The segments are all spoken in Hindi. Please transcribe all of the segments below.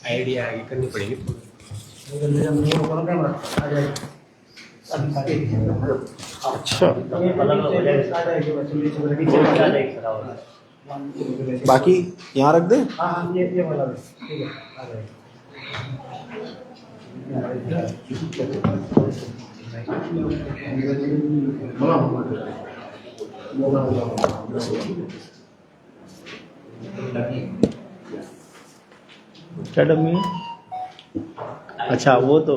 आइडिया आगे करनी पड़ेगी। अच्छा, बाकी यहाँ रख दे। क्या डब्बी है? अच्छा वो तो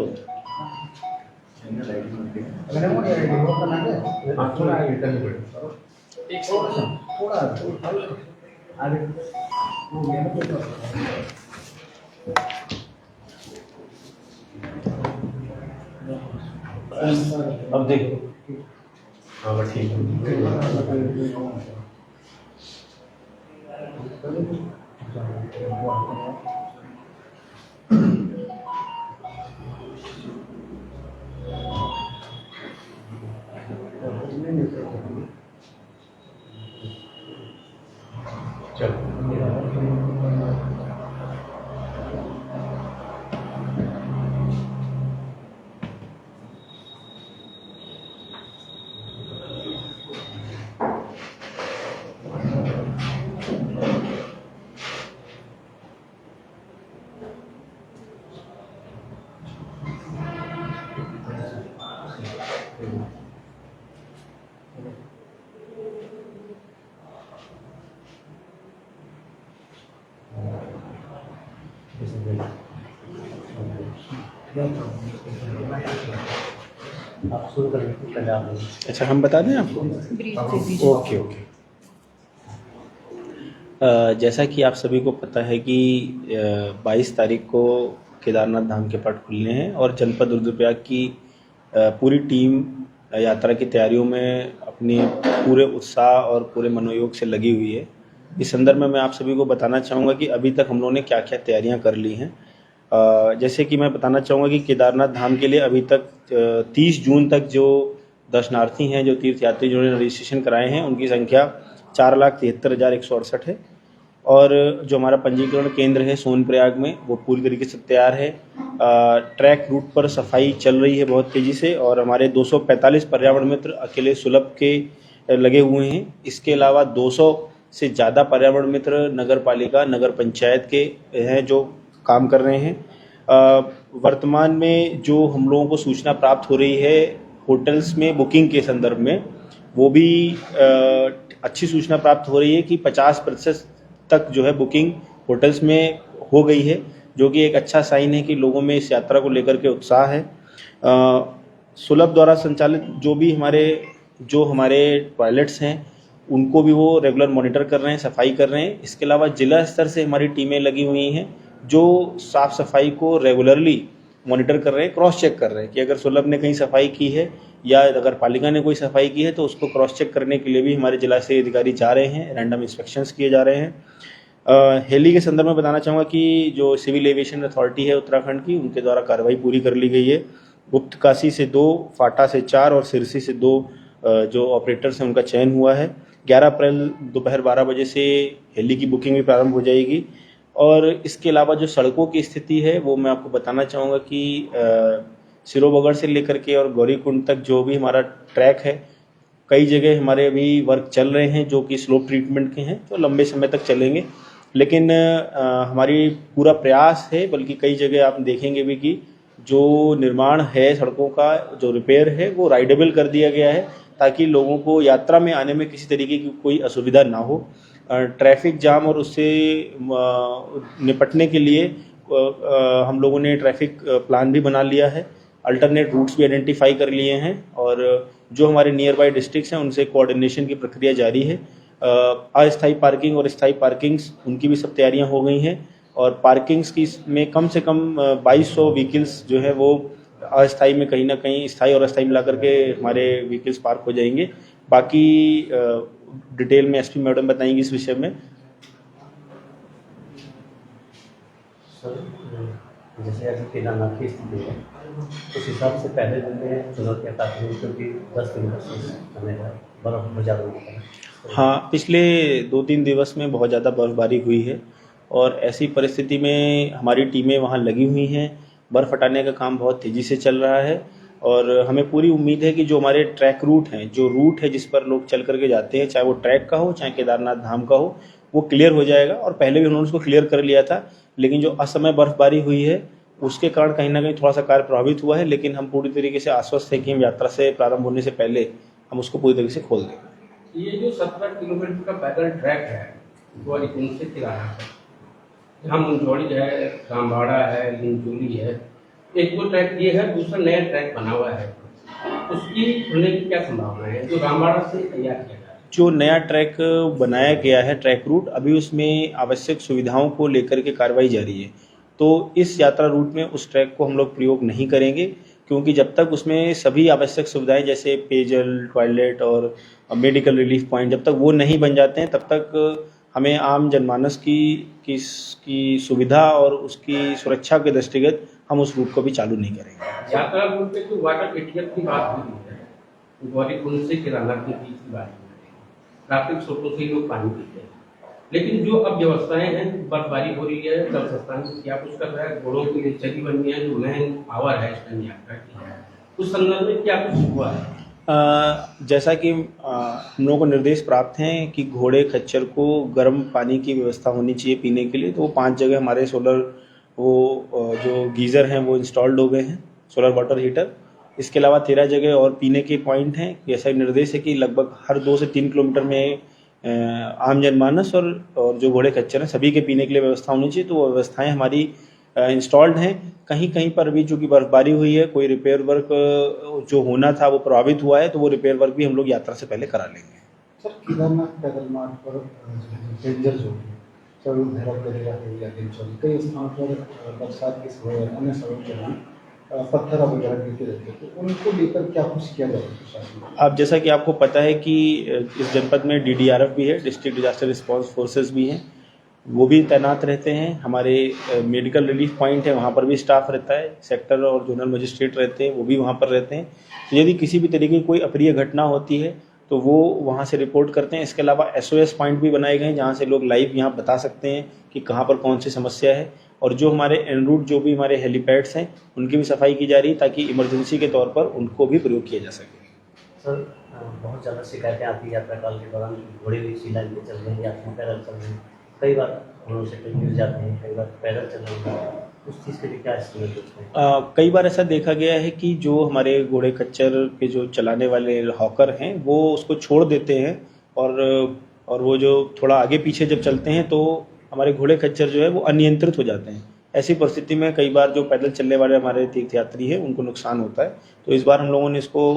अब देखो। हाँ ठीक है। अच्छा, हम बता दें आपको। Okay okay. जैसा कि आप सभी को पता है कि 22 तारीख को केदारनाथ धाम के पट खुलने हैं और जनपद रुद्रप्रयाग की पूरी टीम यात्रा की तैयारियों में अपने पूरे उत्साह और पूरे मनोयोग से लगी हुई है। इस संदर्भ में मैं आप सभी को बताना चाहूँगा कि अभी तक हम लोगों ने क्या क्या तैयारियां कर ली हैं। जैसे कि मैं बताना चाहूँगा कि केदारनाथ धाम के लिए अभी तक 30 जून तक जो दर्शनार्थी हैं, जो तीर्थयात्री जिन्होंने रजिस्ट्रेशन कराए हैं, उनकी संख्या 4,73,168 है। और जो हमारा पंजीकरण केंद्र है सोनप्रयाग में, वो पूरी तरीके से तैयार है। ट्रैक रूट पर सफाई चल रही है बहुत तेज़ी से और हमारे 245 पर्यावरण मित्र अकेले सुलभ के लगे हुए हैं। इसके अलावा 200 से ज़्यादा पर्यावरण मित्र नगर पालिका, नगर पंचायत के हैं जो काम कर रहे हैं। वर्तमान में जो हम लोगों को सूचना प्राप्त हो रही है होटल्स में बुकिंग के संदर्भ में, वो भी अच्छी सूचना प्राप्त हो रही है कि 50% तक जो है बुकिंग होटल्स में हो गई है, जो कि एक अच्छा साइन है कि लोगों में इस यात्रा को लेकर के उत्साह है। सुलभ द्वारा संचालित जो हमारे टॉयलेट्स हैं, उनको भी वो रेगुलर मॉनिटर कर रहे हैं, सफाई कर रहे हैं। इसके अलावा जिला स्तर से हमारी टीमें लगी हुई हैं जो साफ़ सफाई को रेगुलरली मॉनिटर कर रहे हैं, क्रॉस चेक कर रहे हैं कि अगर सुलभ ने कहीं सफाई की है या नगर पालिका ने कोई सफाई की है तो उसको क्रॉस चेक करने के लिए भी हमारे जिला से अधिकारी जा रहे हैं, रैंडम इंस्पेक्शंस किए जा रहे हैं। हेली के संदर्भ में बताना चाहूँगा कि जो सिविल एविएशन अथॉरिटी है उत्तराखंड की, उनके द्वारा कार्रवाई पूरी कर ली गई है। गुप्तकाशी से 2, फाटा से 4 और सिरसी से 2 जो ऑपरेटर्स हैं उनका चयन हुआ है। 11 अप्रैल दोपहर 12 बजे से हेली की बुकिंग भी प्रारंभ हो जाएगी। और इसके अलावा जो सड़कों की स्थिति है वो मैं आपको बताना चाहूँगा कि सिरोबगढ़ से लेकर के और गौरीकुंड तक जो भी हमारा ट्रैक है, कई जगह हमारे अभी वर्क चल रहे हैं जो कि स्लोप ट्रीटमेंट के हैं, तो लंबे समय तक चलेंगे। लेकिन हमारी पूरा प्रयास है, बल्कि कई जगह आप देखेंगे भी कि जो निर्माण है सड़कों का, जो रिपेयर है, वो राइडेबल कर दिया गया है ताकि लोगों को यात्रा में आने में किसी तरीके की कोई असुविधा ना हो। ट्रैफिक जाम और उससे निपटने के लिए हम लोगों ने ट्रैफिक प्लान भी बना लिया है, अल्टरनेट रूट्स भी आइडेंटिफाई कर लिए हैं और जो हमारे नियर बाई डिस्ट्रिक्ट्स हैं उनसे कोऑर्डिनेशन की प्रक्रिया जारी है। अस्थायी पार्किंग और स्थायी पार्किंग्स, उनकी भी सब तैयारियां हो गई हैं और पार्किंग्स की में कम से कम 2200 व्हीकल्स जो है वो अस्थाई में कहीं ना कहीं स्थाई और अस्थाई मिला करके हमारे व्हीकल्स पार्क हो जाएंगे। बाकी डिटेल में एसपी मैडम बताएंगी इस विषय में। सर जैसे अभी केदारनाथ की स्थिति है उस हिसाब से पहले दिन में चुनौतियाँ काफ़ी हुई क्योंकि 10 किलोमीटर से समय है बर्फ बहुत ज़्यादा होता है। हाँ, पिछले 2-3 दिवस में बहुत ज़्यादा बर्फबारी हुई है और ऐसी परिस्थिति में हमारी टीमें वहाँ लगी हुई हैं। बर्फ़ हटाने का काम बहुत तेज़ी से चल रहा है और हमें पूरी उम्मीद है कि जो हमारे ट्रैक रूट हैं, जो रूट है जिस पर लोग चल करके जाते हैं, चाहे वो ट्रैक का हो चाहे केदारनाथ धाम का हो, वो क्लियर हो जाएगा। और पहले भी उन्होंने उसको क्लियर कर लिया था, लेकिन जो असमय बर्फबारी हुई है उसके कारण कहीं ना कहीं थोड़ा सा कार्य प्रभावित हुआ है। लेकिन हम पूरी तरीके से आश्वस्त हैं कि हम यात्रा से प्रारंभ होने से पहले हम उसको पूरी तरीके से खोल देंगे। ये जो 17 किलोमीटर का पैदल ट्रैक है ग्वालियर से केदारनाथ है, जहाँ मुंजौड़ी है, रामबाड़ा है, लिंचोली है, एक वो ट्रैक ये है, दूसरा नया ट्रैक बना हुआ है, उसकी खुलने की क्या संभावना है जो रामबाड़ा से तैयार किया गया है? जो नया ट्रैक बनाया गया है ट्रैक रूट, अभी उसमें आवश्यक सुविधाओं को लेकर के कार्रवाई जारी है। तो इस यात्रा रूट में उस ट्रैक को हम लोग प्रयोग नहीं करेंगे, क्योंकि जब तक उसमें सभी आवश्यक सुविधाएं जैसे पेयजल, टॉयलेट और मेडिकल रिलीफ पॉइंट जब तक वो नहीं बन जाते हैं, तब तक हमें आम जनमानस की सुविधा और उसकी सुरक्षा के दृष्टिगत हम उस रूट को भी चालू नहीं करेंगे। यात्रा रूट पे तो वाटर एटीएम की बात हुई है, ग्वालियर से केदारनाथ के बीच की बात हुई है, प्राकृतिक स्रोतों से ही लोग पानी पीते हैं, लेकिन जो अब व्यवस्थाएं हैं, बर्फबारी हो रही है, जल संस्थान क्या कुछ कर रहा है, घोड़ों की चली बनी है, जो मैन आवर है इस टाइम यात्रा की, उस संदर्भ में क्या कुछ हुआ है? जैसा कि हम लोगों को निर्देश प्राप्त हैं कि घोड़े खच्चर को गर्म पानी की व्यवस्था होनी चाहिए पीने के लिए, तो वो 5 जगह हमारे सोलर जो गीज़र हैं वो इंस्टॉल्ड हो गए हैं, सोलर वाटर हीटर। इसके अलावा 13 जगह और पीने के पॉइंट हैं। ऐसा निर्देश है कि लगभग हर 2 से 3 किलोमीटर में आम जनमानस और जो घोड़े खच्चर हैं सभी के पीने के लिए व्यवस्था होनी चाहिए। तो वो व्यवस्थाएं हमारी इंस्टॉल्ड हैं। कहीं कहीं पर भी चूँकि बर्फबारी हुई है, कोई रिपेयर वर्क जो होना था वो प्रभावित हुआ है, तो वो रिपेयर वर्क भी हम लोग यात्रा से पहले करा लेंगे। सर केदारनाथ पैदल मार्ग पर डेंजर जोन है, चाहे वो भैरव वगैरह है या लिंचौली, कई स्थानों पर बरसात के समय या अन्य समय पर पत्थर वगैरह गिरते रहते हैं, तो उनको लेकर क्या कुछ किया जाए प्रशासन को? अब जैसा कि आपको पता है कि इस जनपद में DDRF भी है, डिस्ट्रिक्ट डिजास्टर रिस्पांस फोर्सेस भी हैं, वो भी तैनात रहते हैं। हमारे मेडिकल रिलीफ पॉइंट है, वहाँ पर भी स्टाफ रहता है, सेक्टर और जोनल मजिस्ट्रेट रहते हैं, वो भी वहाँ पर रहते हैं। तो यदि किसी भी तरीके की कोई अप्रिय घटना होती है तो वो वहाँ से रिपोर्ट करते हैं। इसके अलावा SOS पॉइंट भी बनाए गए हैं, जहाँ से लोग लाइव यहाँ बता सकते हैं कि कहाँ पर कौन सी समस्या है। और जो हमारे एन रूट जो भी हमारे हेलीपैड्स हैं उनकी भी सफाई की जा रही है, ताकि इमरजेंसी के तौर पर उनको भी प्रयोग किया जा सके। सर बहुत ज़्यादा शिकायतें आती है यात्रा काल के दौरान, घोड़े भी इसी लाइन में चल रहे हैं, यात्री पैदल चल रहे हैं, कई बार घोड़ों से कहीं गिर जाते हैं, कई बार पैदल चल रहे हैं, उस चीज़ के लिए क्या एस्टिमेट होते हैं? कई बार ऐसा देखा गया है कि जो हमारे घोड़े खच्चर के जो चलाने वाले हॉकर हैं वो उसको छोड़ देते हैं और वो जो थोड़ा आगे पीछे जब चलते हैं तो हमारे घोड़े खच्चर जो है वो अनियंत्रित हो जाते हैं। ऐसी परिस्थिति में कई बार जो पैदल चलने वाले हमारे तीर्थयात्री हैं उनको नुकसान होता है। तो इस बार हम लोगों ने इसको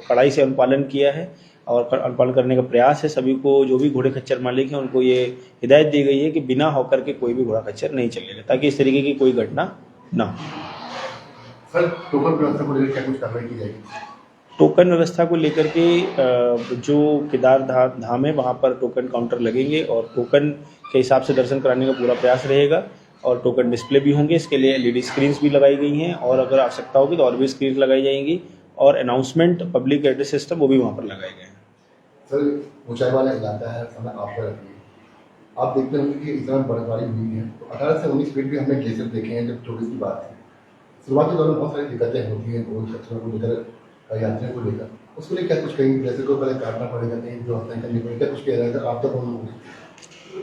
कड़ाई से अनुपालन किया है और अनुपालन करने का प्रयास है। सभी को, जो भी घोड़े खच्चर मालिक हैं, उनको ये हिदायत दी गई है कि बिना हॉकर के कोई भी घोड़ा खच्चर नहीं चलेगा, ताकि इस तरीके की कोई घटना ना हो। सर टोकन व्यवस्था को लेकर क्या कुछ कार्रवाई की जाएगी? टोकन व्यवस्था को लेकर के जो केदार धाम है वहाँ पर टोकन काउंटर लगेंगे और टोकन के हिसाब से दर्शन कराने का पूरा प्रयास रहेगा और टोकन डिस्प्ले भी होंगे। इसके लिए LED स्क्रीन्स भी लगाई गई हैं और अगर आवश्यकता होगी तो और भी स्क्रीन लगाई जाएंगी और अनाउंसमेंट पब्लिक एड्रेस सिस्टम वो भी वहाँ पर लगाए गए हैं। सर ऊंचाई वाला इलाका है, समय आपका रहती है, आप देखते होंगे कि इस समय बर्फबारी हुई है, तो 18 से 19 फीट भी हमने ग्लेशियर देखे हैं। जब छोटी सी बात थी, शुरुआती दौर में बहुत सारी दिक्कतें होती हैं घोड़े खच्चरों को लेकर, यात्रियों को लेकर, उसके लिए क्या कुछ कहीं ग्लेशियर को पहले काटना पड़ेगा, नहीं जो हफ्ते करनी पड़ेगी, क्या कुछ किया जाएगा?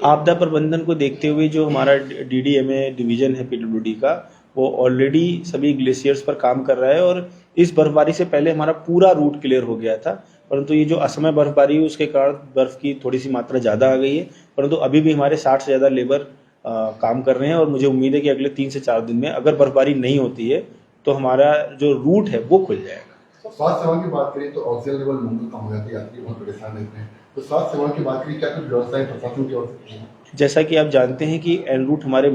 आपदा प्रबंधन को देखते हुए जो हमारा DDMA डिवीज़न है PWD का, वो ऑलरेडी सभी ग्लेशियर्स पर काम कर रहा है और इस बर्फबारी से पहले हमारा पूरा रूट क्लियर हो गया था। परंतु ये जो असमय बर्फबारी हुई उसके कारण बर्फ़ की थोड़ी सी मात्रा ज़्यादा आ गई है, परंतु अभी भी हमारे 60 से ज़्यादा लेबर काम कर रहे हैं और मुझे उम्मीद है कि अगले 3 से 4 दिन में अगर बर्फबारी नहीं होती है तो हमारा जो रूट है वो खुल जाएगा। स्वास्थ्य सेवा की बात करें तो ऑक्सीजन लेवल मुंबई कम हो जाती है, यात्री बहुत परेशान रहते हैं, तो स्वास्थ्य सेवा की बात करें क्या कुछ व्यवस्थाएं प्रशासन की ओर से? जैसा कि आप जानते हैं कि एन रूट हमारे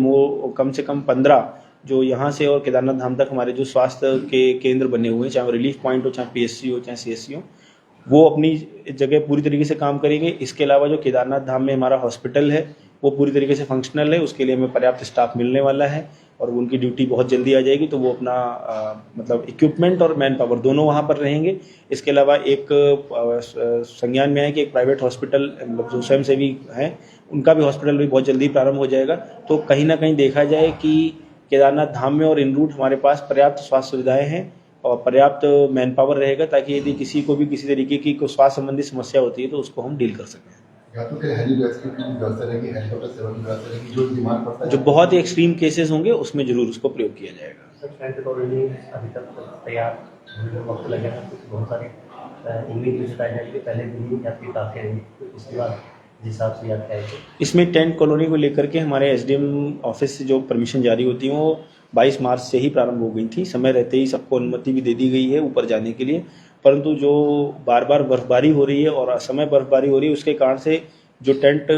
कम से कम 15 जो यहाँ से और केदारनाथ धाम तक हमारे जो स्वास्थ्य के केंद्र बने हुए हैं, चाहे वो रिलीफ पॉइंट हो, चाहे PSC हो, चाहे CSC हो, वो अपनी जगह पूरी तरीके से काम करेंगे। इसके अलावा जो केदारनाथ धाम में हमारा हॉस्पिटल है वो पूरी तरीके से फंक्शनल है, उसके लिए हमें पर्याप्त स्टाफ मिलने वाला है और उनकी ड्यूटी बहुत जल्दी आ जाएगी, तो वो अपना मतलब इक्विपमेंट और मैन पावर दोनों वहाँ पर रहेंगे। इसके अलावा एक संज्ञान में है कि एक प्राइवेट हॉस्पिटल मतलब जो स्वयंसेवी हैं उनका भी हॉस्पिटल भी बहुत जल्दी प्रारंभ हो जाएगा। तो कहीं ना कहीं देखा जाए कि केदारनाथ धाम में और इन रूट हमारे पास पर्याप्त स्वास्थ्य सुविधाएं हैं और पर्याप्त मैन पावर रहेगा, ताकि यदि किसी को भी किसी तरीके की कोई स्वास्थ्य संबंधी समस्या होती है तो उसको हम डील कर सकें। या तो फिर हेली रेस्क्यू की व्यवस्था रहेगी, हेलीकॉप्टर सेवा की व्यवस्था रहेगी, जो डिमांड पड़ता है जो बहुत ही एक्सट्रीम केसेस होंगे उसमें जरूर उसको प्रयोग किया जाएगा। सर टेंट कॉलोनी अभी तक तैयार होने में वक्त लगेगा, क्योंकि बहुत सारे उम्मीद भी जताई जाएगी पहले दिन ही यात्री काफी रहेंगे, तो इसके बाद जिस हिसाब से यात्रा है इसमें टेंट कॉलोनी को लेकर के हमारे SDM ऑफिस से जो परमिशन जारी होती है वो 22 मार्च से ही प्रारंभ हो गई थी। समय रहते ही सबको अनुमति भी दे दी गई है ऊपर जाने के लिए, परंतु जो बार बार बर्फबारी हो रही है और असमय बर्फबारी हो रही है उसके कारण से जो टेंट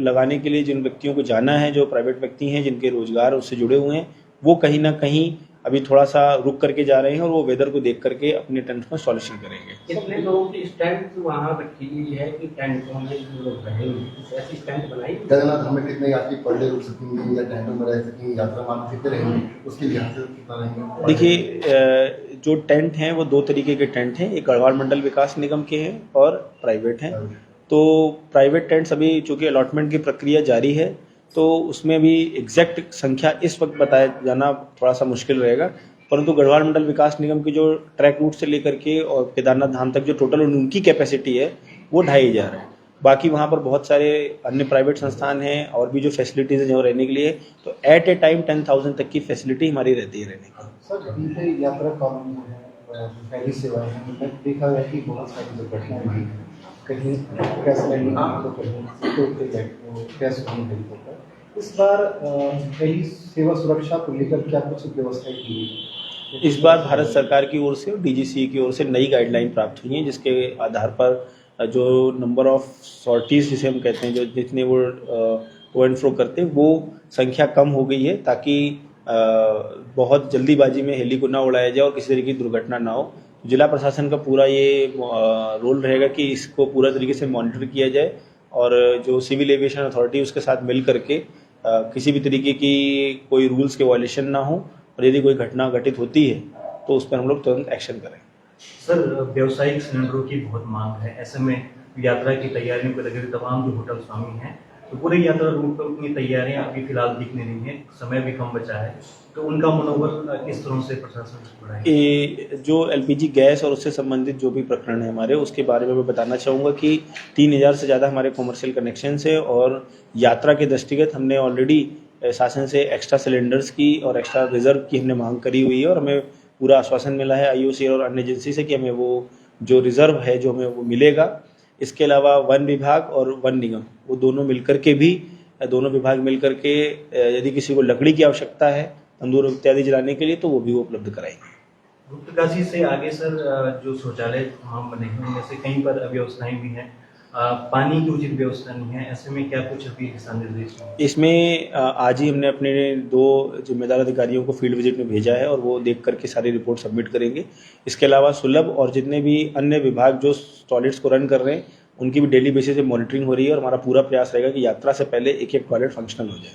लगाने के लिए जिन व्यक्तियों को जाना है, जो प्राइवेट व्यक्ति हैं जिनके रोजगार उससे जुड़े हुए हैं, वो कहीं ना कहीं अभी थोड़ा सा रुक करके जा रहे हैं और वो वेदर को देख करके अपने टेंट में इंस्टॉलेशन करेंगे। कितने लोगों की स्टैंड वहाँ रखी गई है कि टेंटों में जो लोग रहेंगे ऐसी स्टैंड बनाई? केदारनाथ हमें कितने यात्री पर डे रुक सकेंगे या टेंटों में रह सकेंगे, यात्रा मार्ग कितने रहेंगे, उसके लिहाज से कितना रहेंगे? देखिए जो टेंट हैं वो 2 तरीके के टेंट हैं, एक गढ़वाल मंडल विकास निगम के हैं और प्राइवेट हैं। तो प्राइवेट टेंट्स अभी चूँकि अलॉटमेंट की प्रक्रिया जारी है तो उसमें भी एग्जैक्ट संख्या इस वक्त बताया जाना थोड़ा सा मुश्किल रहेगा, परंतु गढ़वाल मंडल विकास निगम की जो ट्रैक रूट से लेकर के और केदारनाथ धाम तक जो टोटल उनकी कैपेसिटी है वो 2500 है। बाकी वहाँ पर बहुत सारे अन्य प्राइवेट संस्थान हैं और भी जो फैसिलिटीज़ हैं जो रहने के लिए, तो एट ए टाइम 10,000 तक की फैसिलिटी हमारी रहती है रहने की। सर अभी से यात्रा कानून जो है पहली सेवाएं हैं, उनमें देखा गया कि बहुत सारी दुर्घटनाएं हुई हैं, कहीं गैस लाइन तो कहीं गैस हेलीकॉप्टर। इस बार पहली सेवा सुरक्षा को लेकर क्या कुछ व्यवस्थाएं की गई? इस बार भारत सरकार की ओर से और DGCA की ओर से नई गाइडलाइन प्राप्त हुई है, जिसके आधार पर जो नंबर ऑफ सॉर्टीज जिसे हम कहते हैं, जो जितने वो टू एंड फ्रो करते हैं वो संख्या कम हो गई है, ताकि बहुत जल्दीबाजी में हेली को ना उड़ाया जाए और किसी तरीके की दुर्घटना ना हो। जिला प्रशासन का पूरा ये रोल रहेगा कि इसको पूरा तरीके से मॉनिटर किया जाए और जो सिविल एविएशन अथॉरिटी उसके साथ मिल करके किसी भी तरीके की कोई रूल्स के वायलेशन ना हो और यदि कोई घटना घटित होती है तो उस पर हम लोग तुरंत एक्शन करें। सर व्यावसायिक सिलेंडरों की बहुत मांग है, ऐसे में यात्रा की तैयारियों को लगे हुए तमाम जो होटल स्वामी हैं तो पूरे यात्रा रूट पर उनकी तैयारियां अभी फिलहाल दिख नहीं रही हैं, समय भी कम बचा है, तो उनका मनोबल किस तरह से प्रशासन बढ़ाएगा? जो LPG गैस और उससे संबंधित जो भी प्रकरण है हमारे, उसके बारे में मैं बताना चाहूँगा कि 3000 से ज़्यादा हमारे कॉमर्शियल कनेक्शंस है और यात्रा के दृष्टिगत हमने ऑलरेडी शासन से एक्स्ट्रा सिलेंडर्स की और एक्स्ट्रा रिजर्व की हमने मांग करी हुई है और हमें पूरा आश्वासन मिला है IOC और अन्य एजेंसी से कि हमें वो जो रिजर्व है जो हमें वो मिलेगा। इसके अलावा वन विभाग और वन निगम वो दोनों मिलकर के भी दोनों विभाग मिलकर के यदि किसी को लकड़ी की आवश्यकता है तंदूर इत्यादि जलाने के लिए तो वो भी वो उपलब्ध कराएंगे। गुप्तकाशी से आगे सर जो शौचालय हम बने हैं उनमें से कहीं पर अव्यवस्थाएं भी हैं, पानी की उचित व्यवस्था नहीं है, ऐसे में क्या कुछ अभी दिशा निर्देश हैं? इसमें आज ही हमने अपने 2 जिम्मेदार अधिकारियों को फील्ड विजिट में भेजा है और वो देख करके सारी रिपोर्ट सबमिट करेंगे। इसके अलावा सुलभ और जितने भी अन्य विभाग जो टॉयलेट्स को रन कर रहे हैं उनकी भी डेली बेसिस पे मॉनिटरिंग हो रही है और हमारा पूरा प्रयास रहेगा कि यात्रा से पहले एक टॉयलेट फंक्शनल हो जाए।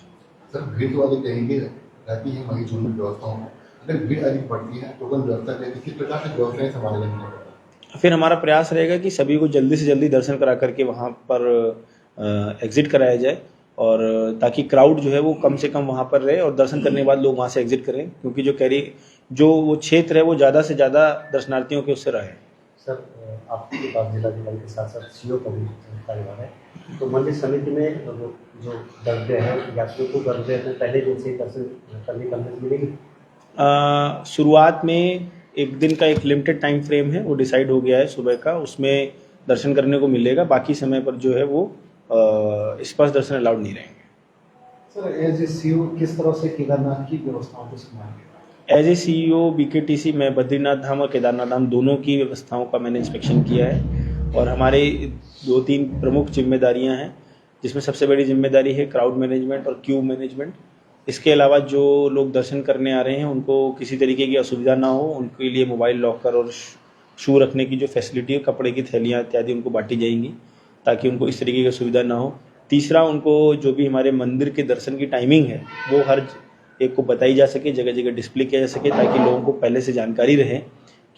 सर भीड़ वाले कहेंगे रहती है वही जो व्यवस्थाओं में, अगर भीड़ अधिक बढ़ती है टोकन व्यवस्था के किस प्रकार से व्यवस्थाएं संभालने लगती है? फिर हमारा प्रयास रहेगा कि सभी को जल्दी से जल्दी दर्शन करा करके वहाँ पर एग्जिट कराया जाए और ताकि क्राउड जो है वो कम से कम वहाँ पर रहे और दर्शन करने के बाद लोग वहाँ से एग्जिट करें, क्योंकि जो वो क्षेत्र है वो ज़्यादा से ज़्यादा दर्शनार्थियों के उससे रहे। सर आपके पास जिलाधिकारी के साथ साथ CO का भी कार्यभार है, तो मंदिर समिति में जो द्रव्य है यात्रियों को द्रव्य पहले दिन से दर्शन करने का अनुमति मिलेगी? शुरुआत में एक दिन का एक लिमिटेड टाइम फ्रेम है वो डिसाइड हो गया है सुबह का, उसमें दर्शन करने को मिलेगा, बाकी समय पर जो है वो स्पर्श दर्शन अलाउड नहीं रहेंगे। सर एज ए CEO किस तरह से केदारनाथ की व्यवस्थाओं को संभालेंगे? एज ए CEO BKTC मैं बद्रीनाथ धाम और केदारनाथ धाम दोनों की व्यवस्थाओं का मैंने इंस्पेक्शन किया है और हमारे 2-3 प्रमुख जिम्मेदारियां हैं। जिसमें सबसे बड़ी जिम्मेदारी है क्राउड मैनेजमेंट और क्यू मैनेजमेंट। इसके अलावा जो लोग दर्शन करने आ रहे हैं उनको किसी तरीके की असुविधा ना हो, उनके लिए मोबाइल लॉकर और शू रखने की जो फैसिलिटी है, कपड़े की थैलियाँ इत्यादि उनको बांटी जाएंगी ताकि उनको इस तरीके की असुविधा ना हो। तीसरा, उनको जो भी हमारे मंदिर के दर्शन की टाइमिंग है वो हर एक को बताई जा सके, जगह जगह डिस्प्ले किया जा सके ताकि लोगों को पहले से जानकारी रहे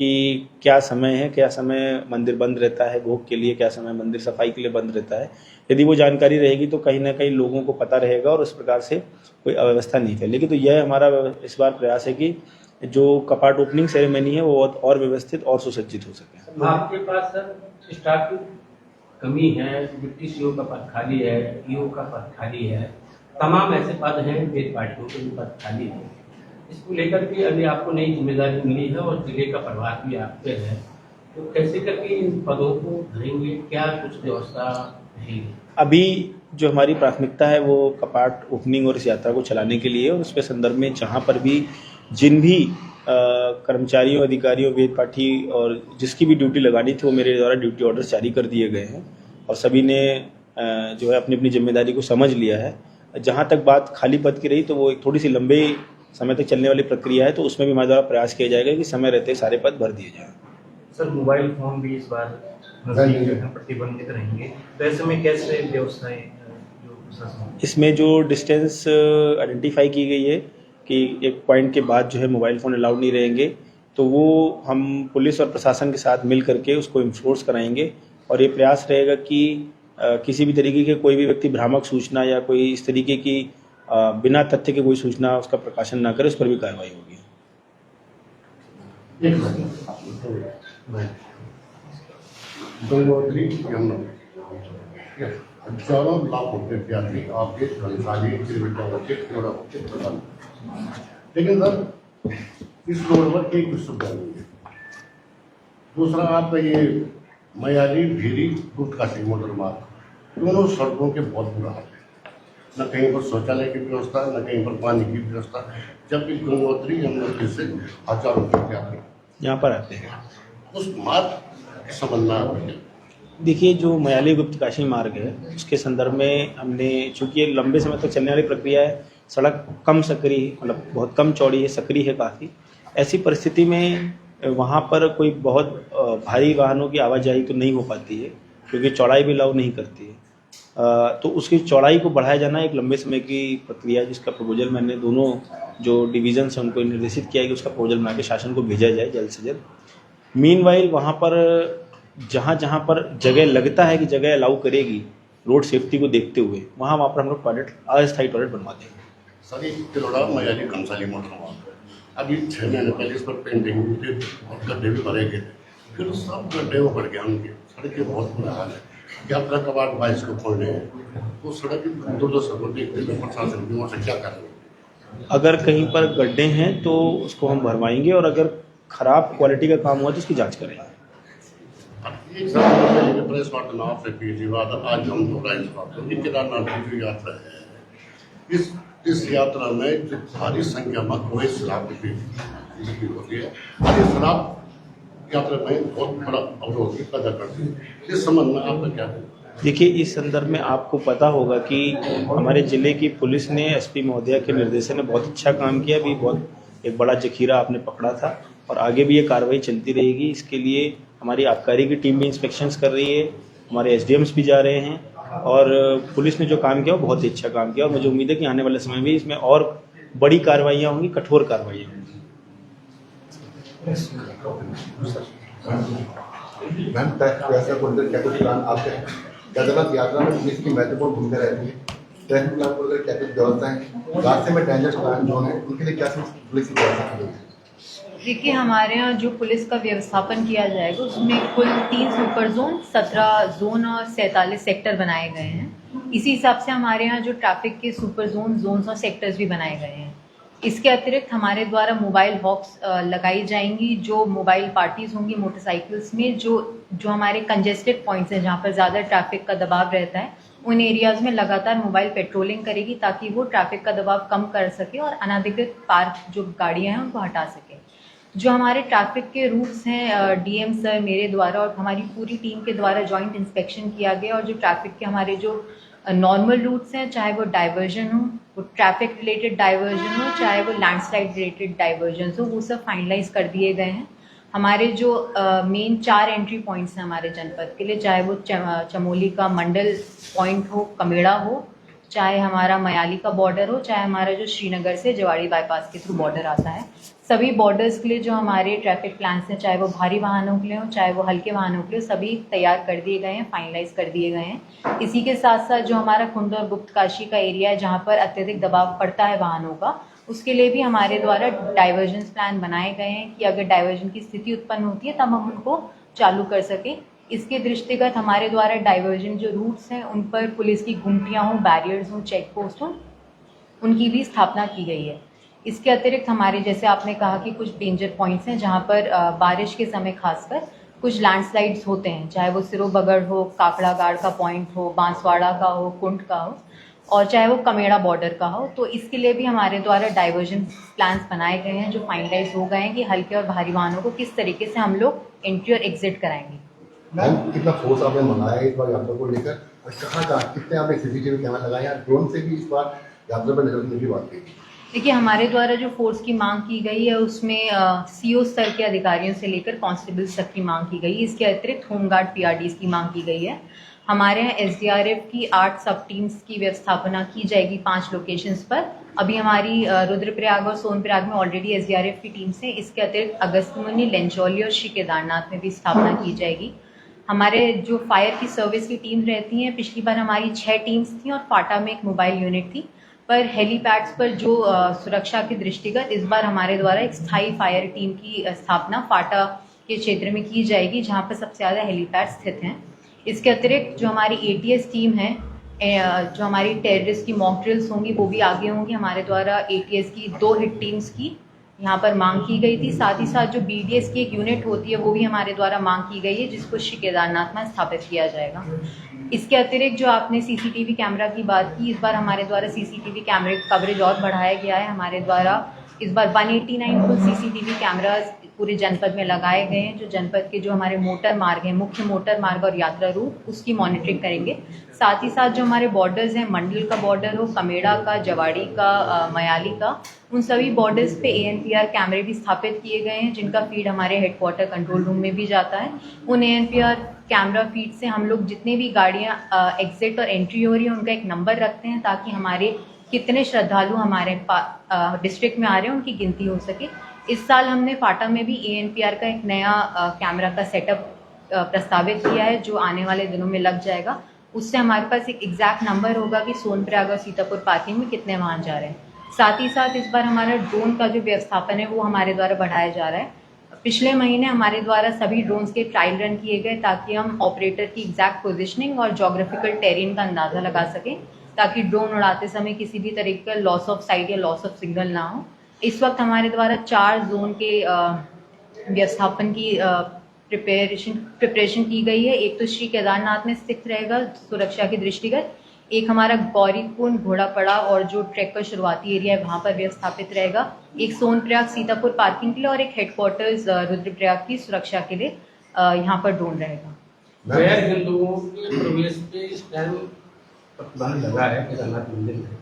कि क्या समय है, क्या समय मंदिर बंद रहता है भोग के लिए, क्या समय मंदिर सफाई के लिए बंद रहता है। यदि वो जानकारी रहेगी तो कहीं ना कहीं लोगों को पता रहेगा और उस प्रकार से कोई अव्यवस्था नहीं फैलेगी। तो यह हमारा इस बार प्रयास है कि जो कपाट ओपनिंग सेरेमनी है वो और व्यवस्थित और सुसज्जित हो सके। आपके पास सर स्टाफ की कमी है, डिप्टी सीओ का पद खाली है, ईओ का पद खाली है, तमाम ऐसे पद हैं वेद पार्टियों के भी पद खाली हैं। इसको लेकर के अभी आपको नई जिम्मेदारी मिली है और जिले का प्रभार भी आप पे है, तो कैसे करके इन पदों को भरेंगे, क्या कुछ व्यवस्था रहेगी? अभी जो हमारी प्राथमिकता है वो कपाट ओपनिंग और इस यात्रा को चलाने के लिए, और उसके संदर्भ में जहाँ पर भी जिन भी कर्मचारियों, अधिकारियों, वेद पाठी और जिसकी भी ड्यूटी लगानी थी वो मेरे द्वारा ड्यूटी ऑर्डर्स जारी कर दिए गए हैं और सभी ने जो है अपनी अपनी जिम्मेदारी को समझ लिया है। जहाँ तक बात खाली पद की रही तो वो एक थोड़ी सी लंबे समय तक चलने वाली प्रक्रिया है, तो उसमें भी हमारे द्वारा प्रयास किया जाएगा कि समय रहते सारे पद भर दिए जाएं। सर, मोबाइल फोन भी इस बार नजदीक जो है प्रतिबंधित रहेंगे, तो ऐसे में कैसे व्यवस्थाएं जो प्रशासन? इसमें जो डिस्टेंस आइडेंटिफाई की गई है कि एक पॉइंट के बाद जो है मोबाइल फ़ोन अलाउड नहीं रहेंगे, तो वो हम पुलिस और प्रशासन के साथ मिल करके उसको इन्फोर्स कराएंगे और ये प्रयास रहेगा कि किसी भी तरीके के कोई भी व्यक्ति भ्रामक सूचना या कोई इस तरीके की बिना तथ्य के कोई सूचना उसका प्रकाशन ना करे, उस पर भी कार्रवाई होगी। गंगोत्री हजारों लाखों विद्यार्थी आपके कर्मचारी प्रदान, लेकिन सर इस रोड पर एक भी सुविधा नहीं है। दूसरा, आपका ये मयाली भीरी गुप्तकाशी मोटर मार्ग, दोनों सड़कों के बहुत बुरा हाल है। न कहीं पर शौचालय की व्यवस्था, न कहीं पर पानी की व्यवस्था, जबकि गंगोत्री यमुनोत्री से हजारों विद्यार्थी यहाँ पर आते हैं। उस मार्ग समझना है। देखिए, जो मयाली गुप्तकाशी मार्ग है उसके संदर्भ में हमने, चूँकि ये लंबे समय तक चलने वाली प्रक्रिया है, सड़क कम सकरी, मतलब बहुत कम चौड़ी है, सकरी है काफ़ी। ऐसी परिस्थिति में वहाँ पर कोई बहुत भारी वाहनों की आवाजाही तो नहीं हो पाती है क्योंकि चौड़ाई भी अलाउ नहीं करती है। तो उसकी चौड़ाई को बढ़ाया जाना एक लंबे समय की प्रक्रिया है, जिसका प्रपोजल मैंने दोनों जो डिवीजन हैं उनको निर्देशित किया है कि उसका प्रपोजल बना के शासन को भेजा जाए जल्द से जल्द। मीनवाइल वहाँ पर जहाँ जहाँ पर जगह लगता है कि जगह अलाउ करेगी रोड सेफ्टी को देखते हुए, वहाँ पर हम लोग टॉयलेट, अस्थायी टॉयलेट बनवा देंगे। सर, ये तिलोड़ा मयाली कंसाली मोटर मार्ग अभी 6 महीने पहले इस पर पेंटिंग हुई थी और गड्ढे भी भरे गए थे, फिर सब गड्ढे वो बढ़ गया उनके, सड़कें बहुत बुरा हाल है। यात्रा कपाट 22 को खोलने हैं, तो सड़क दुर्दशा को देखते हुए प्रशासन की ओर से क्या कर रहे हैं? अगर कहीं पर गड्ढे हैं तो उसको हम भरवाएंगे और अगर खराब क्वालिटी का काम हुआ तो उसकी जांच करेंगे। एक साथ प्रेस वार्ता आपसे पीछे बात आज हम दोहराएंगे। केदारनाथ की जो यात्रा है, इस यात्रा में जो भारी संख्या में कोई शराब की होती है, और इस शराब यात्रा में बहुत बड़ा अवरोध पैदा करती है। इस संबंध में आपका क्या है? देखिए, इस संदर्भ में आपको पता होगा कि हमारे जिले की पुलिस ने एसपी महोदया के निर्देशन में बहुत अच्छा काम किया। अभी बहुत एक बड़ा जखीरा आपने पकड़ा था और आगे भी ये कार्रवाई चलती रहेगी। इसके लिए हमारी आबकारी की टीम भी इंस्पेक्शंस कर रही है, हमारे एसडीएम्स भी जा रहे हैं और पुलिस ने जो काम किया वो बहुत ही अच्छा काम किया और मुझे उम्मीद है कि आने वाले समय में इसमें और बड़ी कार्रवाइयाँ होंगी, कठोर कार्रवाइयाँ होंगी। मैम, ट्रैफिक को लेकर क्या कुछ प्लान आपके हैं? केदारनाथ यात्रा में पुलिस की महत्वपूर्ण भूमिका रहती है, ट्रैफिक प्लान को लेकर क्या कुछ व्यवस्थाएं, रास्ते में डेंजर प्लान जोन है उनके लिए क्या पुलिस की व्यवस्था की है? देखिए, हमारे यहाँ जो पुलिस का व्यवस्थापन किया जाएगा उसमें कुल 3 सुपर जोन, 17 जोन और 47 सेक्टर बनाए गए हैं। इसी हिसाब से हमारे यहाँ जो ट्रैफिक के सुपर जोन्स और सेक्टर्स भी बनाए गए हैं। इसके अतिरिक्त हमारे द्वारा मोबाइल हॉक्स लगाई जाएंगी। जो मोबाइल पार्टीज होंगी मोटरसाइकिल्स में, जो हमारे कंजेस्टेड पॉइंट्स हैं जहाँ पर ज़्यादा ट्रैफिक का दबाव रहता है, उन एरियाज़ में लगातार मोबाइल पेट्रोलिंग करेगी ताकि वो ट्रैफिक का दबाव कम कर सके और अनाधिकृत पार्क जो गाड़ियाँ हैं उनको हटा सके। जो हमारे ट्रैफिक के रूट्स हैं, डीएम सर मेरे द्वारा और हमारी पूरी टीम के द्वारा जॉइंट इंस्पेक्शन किया गया और जो ट्रैफिक के हमारे जो नॉर्मल रूट्स हैं, चाहे वो डाइवर्जन हो, वो ट्रैफिक रिलेटेड डाइवर्जन हो, चाहे वो लैंडस्लाइड रिलेटेड डाइवर्जन हो, वो सब फाइनलाइज कर दिए गए हैं। हमारे जो मेन 4 एंट्री पॉइंट्स हैं हमारे जनपद के लिए, चाहे वो चमोली का मंडल पॉइंट हो, कमेड़ा हो, चाहे हमारा मयाली का बॉर्डर हो, चाहे हमारा जो श्रीनगर से जवाड़ी बाईपास के थ्रू बॉर्डर आता है, सभी बॉर्डर्स के लिए जो हमारे ट्रैफिक प्लान्स हैं, चाहे वो भारी वाहनों के लिए हो, चाहे वो हल्के वाहनों के लिए, सभी तैयार कर दिए गए हैं, फाइनलाइज कर दिए गए हैं। इसी के साथ साथ जो हमारा खुंड और गुप्तकाशी का एरिया है, जहाँ पर अत्यधिक दबाव पड़ता है वाहनों का, उसके लिए भी हमारे द्वारा डाइवर्जन प्लान बनाए गए हैं कि अगर डाइवर्जन की स्थिति उत्पन्न होती है तब हम उनको चालू कर सकें। इसके दृष्टिगत हमारे द्वारा डाइवर्जन जो रूट्स हैं उन पर पुलिस की गुमटियाँ हों, बैरियर्स हों, चेक पोस्ट हों, उनकी भी स्थापना की गई है। इसके अतिरिक्त हमारे, जैसे आपने कहा कि कुछ डेंजर पॉइंट्स हैं जहाँ पर बारिश के समय खासकर कुछ लैंडस्लाइड्स होते हैं, चाहे वो सिरोबगढ़ हो, काकड़ा गाड़ का पॉइंट हो, बांसवाड़ा का हो, कुंड का हो, और चाहे वो कमेड़ा बॉर्डर का हो, तो इसके लिए भी हमारे द्वारा डाइवर्जन प्लान्स बनाए गए हैं जो फाइनलाइज हो गए हैं कि हल्के और भारी वाहनों को किस तरीके से हम लोग एंट्री और एग्जिट कराएंगे। मैम, कितना फोर्स आपने मंगाया है इस बार यात्रा को लेकर, और कहाँ कितने आपने CCTV कैमरा लगाए हैं, ड्रोन से भी इस बार यात्रा पर नजर रखने की बात की? देखिए, हमारे द्वारा जो फोर्स की मांग की गई है उसमें CO स्तर के अधिकारियों से लेकर कांस्टेबल्स तक की मांग की गई है। इसके अतिरिक्त होमगार्ड PRDs की मांग की गई है। हमारे यहाँ SDRF की 8 सब टीम्स की व्यवस्थापना की जाएगी 5 लोकेशंस पर। अभी हमारी रुद्रप्रयाग और सोनप्रयाग में ऑलरेडी SDRF की टीम्स हैं। इसके अतिरिक्त अगस्त्यमुनि, लेंचौली और श्री केदारनाथ में भी स्थापना की जाएगी। हमारे जो फायर की सर्विस की टीम रहती हैं, पिछली बार हमारी 6 टीम्स थी और फाटा में एक मोबाइल यूनिट थी, पर हेलीपैड्स पर जो सुरक्षा के दृष्टिगत इस बार हमारे द्वारा एक स्थायी फायर टीम की स्थापना फाटा के क्षेत्र में की जाएगी, जहां पर सबसे ज़्यादा हेलीपैड स्थित हैं। इसके अतिरिक्त जो हमारी ATS टीम है, जो हमारी टेररिस्ट की मॉक ड्रिल्स होंगी वो भी आगे होंगी। हमारे द्वारा ATS की 2 हिट टीम्स की यहाँ पर मांग की गई थी। साथ ही साथ जो BDS की एक यूनिट होती है वो भी हमारे द्वारा मांग की गई है, जिसको श्री केदारनाथ में स्थापित किया जाएगा। इसके अतिरिक्त जो आपने CCTV कैमरा की बात की, इस बार हमारे द्वारा CCTV कैमरे कवरेज और बढ़ाया गया है। हमारे द्वारा इस बार 189 कुल CCTV कैमराज पूरे जनपद में लगाए गए हैं, जो जनपद के जो हमारे मोटर मार्ग हैं, मुख्य मोटर मार्ग और यात्रा रूट, उसकी मॉनिटरिंग करेंगे। साथ ही साथ जो हमारे बॉर्डर्स हैं, मंडल का बॉर्डर हो, कमेड़ा का, जवाड़ी का, मयाली का, उन सभी बॉर्डर्स पे ANPR कैमरे भी स्थापित किए गए हैं, जिनका फीड हमारे हेडक्वार्टर कंट्रोल रूम में भी जाता है। उन ANPR कैमरा फीड से हम लोग जितने भी गाड़ियाँ एग्जिट और एंट्री हो रही है उनका एक नंबर रखते हैं, ताकि हमारे कितने श्रद्धालु हमारे डिस्ट्रिक्ट में आ रहे हैं उनकी गिनती हो सके। इस साल हमने फाटा में भी ANPR का एक नया कैमरा का सेटअप प्रस्तावित किया है, जो आने वाले दिनों में लग जाएगा। उससे हमारे पास एक एग्जैक्ट नंबर होगा कि सोनप्रयाग और सीतापुर पार्किंग में कितने वाहन जा रहे हैं। साथ ही साथ इस बार हमारा ड्रोन का जो व्यवस्थापन है वो हमारे द्वारा बढ़ाया जा रहा है। पिछले महीने हमारे द्वारा सभी ड्रोन्स के ट्रायल रन किए गए, ताकि हम ऑपरेटर की एग्जैक्ट पोजिशनिंग और जोग्राफिकल टेरेन का अंदाज़ा लगा सकें, ताकि ड्रोन उड़ाते समय किसी भी तरीके का लॉस ऑफ साइट या लॉस ऑफ सिग्नल ना हो। इस वक्त हमारे द्वारा 4 जोन के व्यवस्थापन की प्रिपरेशन की गई है। एक तो श्री केदारनाथ में स्थित रहेगा सुरक्षा की दृष्टिगत, एक हमारा गौरीकुंड, घोड़ापड़ा और जो ट्रैक का शुरुआती एरिया है वहाँ पर व्यवस्थापित रहेगा, एक सोनप्रयाग सीतापुर पार्किंग के लिए और एक हेडक्वार्टर्स रुद्रप्रयाग की सुरक्षा के लिए यहाँ पर ड्रोन रहेगा। गैर हिंदुओं के प्रवेश पे इस टाइम प्रतिबंध लगा है केदारनाथ मंदिर में।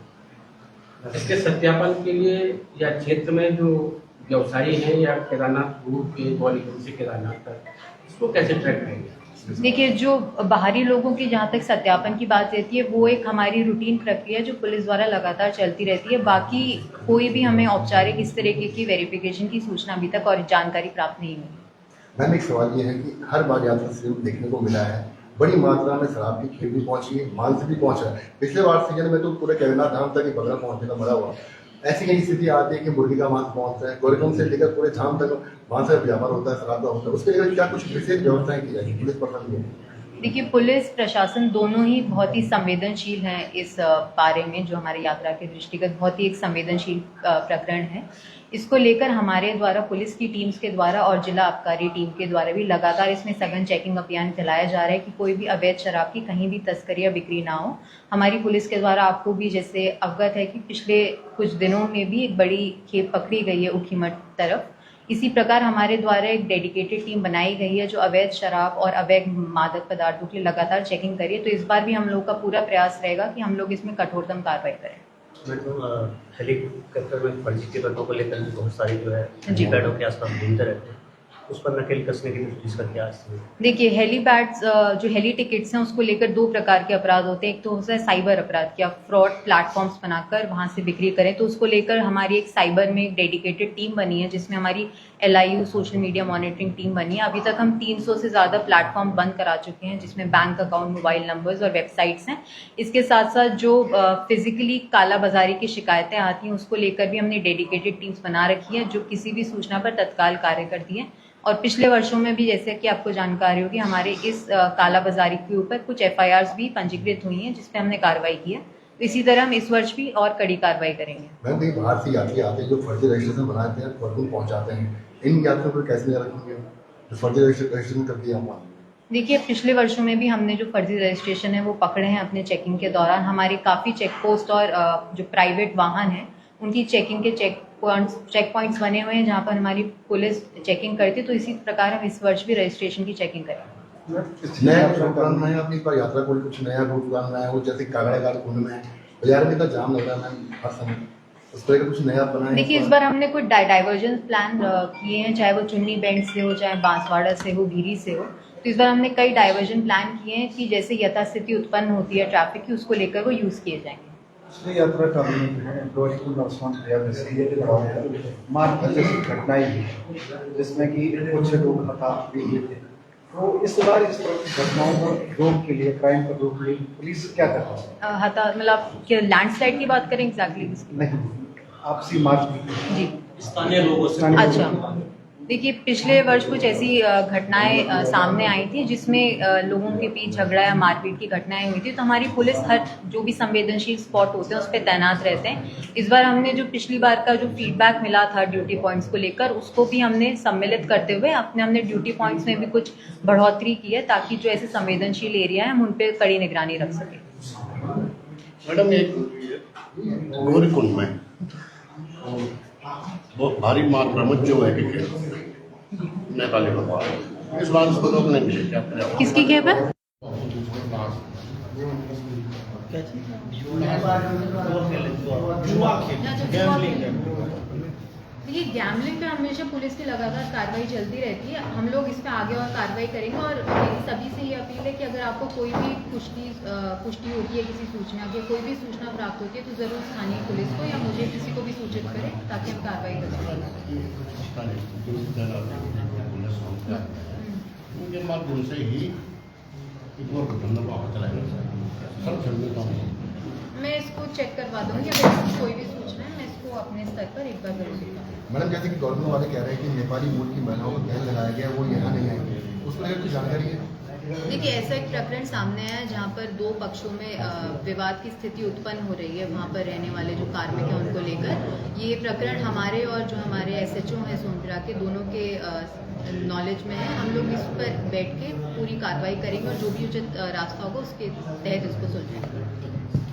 इसके सत्यापन के लिए या क्षेत्र में जो व्यवसायी हैं या केदारनाथ रूट पे गौरीकुंड से केदारनाथ तक, इसको कैसे ट्रैक करेंगे? देखिए, जो बाहरी लोगों की जहाँ तक सत्यापन की बात रहती है वो एक हमारी रूटीन प्रक्रिया जो पुलिस द्वारा लगातार चलती रहती है। बाकी कोई भी हमें औपचारिक इस तरीके की वेरिफिकेशन की सूचना अभी तक और जानकारी प्राप्त नहीं मिली। मैम, एक सवाल ये है कि हर बार यात्रा से देखने को मिला है बड़ी मात्रा में शराब की खेप भी पहुंची है, माल से भी पहुंचा है। पिछले बार सीजन में तो पूरे केदारनाथ धाम तक ही बगरा पहुंचने का बड़ा हुआ। ऐसी कई स्थिति आती है कि मुर्गी का मांस पहुंचता है, गौरीकुंड से लेकर पूरे धाम तक वहाँ से व्यापार होता है, शराब का होता है। उसके लिए क्या कुछ विशेष व्यवस्थाएं की जाएगी पुलिस प्रशासन में? देखिए, पुलिस प्रशासन दोनों ही बहुत ही संवेदनशील हैं इस बारे में। जो हमारी यात्रा के दृष्टिगत बहुत ही एक संवेदनशील प्रकरण है, इसको लेकर हमारे द्वारा पुलिस की टीम्स के द्वारा और जिला आबकारी टीम के द्वारा भी लगातार इसमें सघन चेकिंग अभियान चलाया जा रहा है कि कोई भी अवैध शराब की कहीं भी तस्करी या बिक्री ना हो। हमारी पुलिस के द्वारा आपको भी जैसे अवगत है कि पिछले कुछ दिनों में भी एक बड़ी खेप पकड़ी गई है ऊखीमठ तरफ। इसी प्रकार हमारे द्वारा एक डेडिकेटेड टीम बनाई गई है जो अवैध शराब और अवैध मादक पदार्थों की लगातार चेकिंग करिए। तो इस बार भी हम लोग का पूरा प्रयास रहेगा कि हम लोग इसमें कठोरतम कार्रवाई करें। मैडम, हेलीकॉप्टर में फर्जी टिकटों को लेकर भी बहुत सारी जो है जी। हेलीपैडों के आसपास घूमते रहते हैं, उस पर नकेल कसने की कोशिश करके आज से। देखिए, हेलीपैड्स जो हेली टिकट्स हैं उसको लेकर दो प्रकार के अपराध होते हैं। एक तो होता है साइबर अपराध, कि आप फ्रॉड प्लेटफॉर्म्स बनाकर वहां से बिक्री करें। तो उसको लेकर हमारी एक साइबर में एक डेडिकेटेड टीम बनी है, जिसमें हमारी LIU social media monitoring team बनी है। अभी तक हम 300 से ज़्यादा प्लेटफॉर्म बंद करा चुके हैं, जिसमें बैंक अकाउंट, मोबाइल नंबर्स और वेबसाइट्स हैं। इसके साथ साथ जो फिजिकली काला बाजारी की शिकायतें आती हैं उसको लेकर भी हमने डेडिकेटेड टीम्स बना रखी है, जो किसी भी सूचना पर तत्काल कार्य करती हैं। और पिछले वर्षों में भी, जैसे कि आपको जानकारी होगी, हमारे इस काला बाजारी के ऊपर कुछ FIRs भी पंजीकृत हुई हैं, जिस पे हमने कार्रवाई की है। तो इसी तरह हम इस वर्ष भी और कड़ी कार्रवाई करेंगे। मैम, कहीं बाहर से यात्री आते हैं जो फर्जी रजिस्ट्रेशन बनाते हैं, फर्जी पहुंचाते हैं, इन यात्रियों पर कैसे नजर रखेंगे जो फर्जी रजिस्ट्रेशन करके यहाँ पहुँचे? देखिए, पिछले वर्षों में भी हमने जो फर्जी रजिस्ट्रेशन है वो पकड़े हैं अपने चेकिंग के दौरान। हमारे काफ़ी चेक पोस्ट और जो प्राइवेट वाहन हैं उनकी चेकिंग के चेक पॉइंट्स बने हुए हैं, जहाँ पर हमारी पुलिस चेकिंग करती है। तो इसी प्रकार हम इस वर्ष भी रजिस्ट्रेशन की चेकिंग करेंगे। नया प्रोग्राम है अपनी पर यात्रा को कुछ नया रूट प्लान बनाया हो, जैसे कागड़ा घाट कुंड में बाजार में इतना जाम लग रहा है मैम हर समय, उस तरह का कुछ नया बनाया? देखिए, इस बार हमने कुछ डाइवर्जन प्लान किए हैं, चाहे वो चुन्नी बैंड से हो, चाहे बांसवाड़ा से हो, गिरी से हो। तो इस बार हमने कई डाइवर्जन प्लान किए हैं कि जैसे यथास्थिति उत्पन्न होती है ट्रैफिक की, उसको लेकर वो यूज़ किए जाएंगे। पिछली यात्रा काल में जो है फिरोजपुर मारपीट जैसी घटनाएं हुई, जिसमें कि कुछ लोग हताहत भी हुए थे। तो इस बार इस तरह की घटनाओं पर रोक के लिए, क्राइम पर रोक के लिए पुलिस क्या कर रहा है? मतलब क्या लैंडस्लाइड की बात करें एग्जैक्टली? नहीं, आपसी मारपीट जी, स्थानीय लोगों से। अच्छा। देखिए, पिछले वर्ष कुछ ऐसी घटनाएं सामने आई थी जिसमें लोगों के बीच झगड़ा या मारपीट की घटनाएं हुई थी। तो हमारी पुलिस हर जो भी संवेदनशील स्पॉट होते हैं उस पर तैनात रहते हैं। इस बार हमने जो पिछली बार का जो फीडबैक मिला था ड्यूटी पॉइंट्स को लेकर, उसको भी हमने सम्मिलित करते हुए हमने ड्यूटी पॉइंट्स में भी कुछ बढ़ोतरी की है, ताकि जो ऐसे संवेदनशील एरिया है हम उन पर कड़ी निगरानी रख सकें। मैडम, एक गौरीकुंड में बहुत भारी मात्रा में जो है कि नेपाली लोग इस बात को रोकने के लिए क्या करें? किसकी खेप है? देखिए, गैम्बलिंग पे हमेशा पुलिस की लगातार कार्रवाई चलती रहती है। हम लोग इस पे आगे और कार्रवाई करेंगे। और मेरी सभी से ये अपील है कि अगर आपको कोई भी पुष्टि होती है किसी सूचना की, कोई भी सूचना प्राप्त होती है, तो ज़रूर स्थानीय पुलिस को या मुझे किसी को भी सूचित करें, ताकि हम कार्रवाई कर उनके माध्यम से ही एक और धंधा वापस चलाएंगे। मैं इसको चेक करवा दूँगी। अगर कोई भी सूचना है मैं इसको अपने स्तर पर एक बार जरूर दूँगा। मैडम, जैसे कि गवर्नमेंट वाले कह रहे हैं कि नेपाली मूल की महिलाओं को बैन लगाया गया, वो यहाँ नहीं आएंगे, उस पर कुछ जानकारी है? देखिए, ऐसा एक प्रकरण सामने आया है जहाँ पर दो पक्षों में विवाद की स्थिति उत्पन्न हो रही है, वहाँ पर रहने वाले जो कार्मिक हैं उनको लेकर। ये प्रकरण हमारे और जो हमारे SHO हैं सोनभद्र के, दोनों के नॉलेज में है। हम लोग इस पर बैठ के पूरी कार्रवाई करेंगे और जो भी उचित रास्ता होगा उसके तहत इसको सुलझाएंगे।